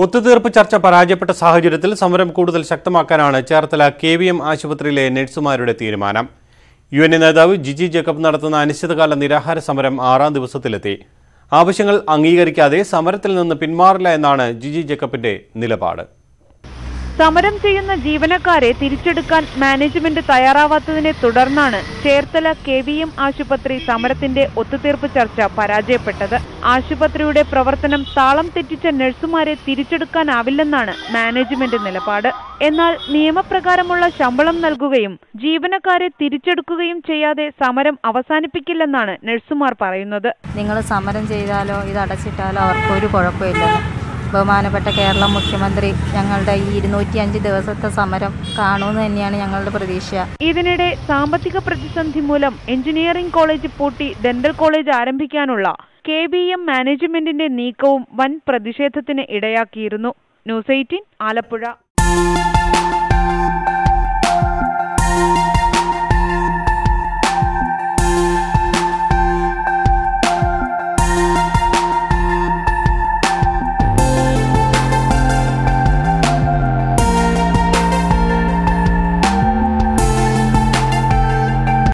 ഒത്തുതീർപ്പ് ചർച്ച പരാജയപ്പെട്ട സാഹചര്യത്തിൽ സമരം കൂടുതൽ ശക്തമാക്കാനാണ് ചേർത്തല KVM ആശുപത്രിയിലെ നഴ്സുമാരുടെ തീരുമാനം. UN നേതാവ് ജിജി ജേക്കബ് നടത്തുന്ന അനിശ്ചിതകാല നിരാഹാര സമരം 6ാം ദിവസത്തിലെത്തി. ആവശ്യങ്ങൾ അംഗീകരിക്കാതെ സമരത്തിൽ നിന്ന് പിന്മാറില്ല എന്നാണ് ജിജി ജേക്കബിന്റെ നിലപാട്. സമരം ചെയ്യുന്ന ജീവനക്കാരെ തിരിച്ചെടുക്കാൻ മാനേജ്മെന്റ് തയ്യാറാവാത്തതിനെ തുടർന്നാണ് ചേർത്തല KVM ആശുപത്രി സമരത്തിന്റെ ഒത്തുതീർപ്പ് ചർച്ച പരാജയപ്പെട്ടത്. ആശുപത്രിയുടെ പ്രവർത്തനം താളം തെറ്റിച്ച നഴ്സുമാരെ തിരിച്ചെടുക്കാനാവില്ലെന്നാണ് മാനേജ്മെന്റ് നിലപാട്. എന്നാൽ നിയമപ്രകാരമുള്ള ശമ്പളം നൽകുകയും ജീവനക്കാരെ തിരിച്ചെടുക്കുകയും ചെയ്യാതെ സമരം അവസാനിപ്പിക്കില്ലെന്നാണ് നഴ്സുമാർ പറയുന്നത്. നിങ്ങൾ സമരം ചെയ്താലോ ഇത് അടച്ചിട്ടാലോ അവർക്കൊരു കുഴപ്പമില്ല. ബഹുമാനപ്പെട്ട കേരള മുഖ്യമന്ത്രി ഞങ്ങളുടെ ഈ 205 ദിവസത്തെ സമരം കാണുമെന്ന് തന്നെയാണ് ഞങ്ങളുടെ പ്രതീക്ഷ. ഇതിനിടെ സാമ്പത്തിക പ്രതിസന്ധി മൂലം എഞ്ചിനീയറിംഗ് കോളേജ് പൂട്ടി ഡെന്റൽ കോളേജ് ആരംഭിക്കാനുള്ള KVM മാനേജ്മെന്റിന്റെ നീക്കവും വൻ പ്രതിഷേധത്തിന് ഇടയാക്കിയിരുന്നു. ന്യൂസ് 18 ആലപ്പുഴ.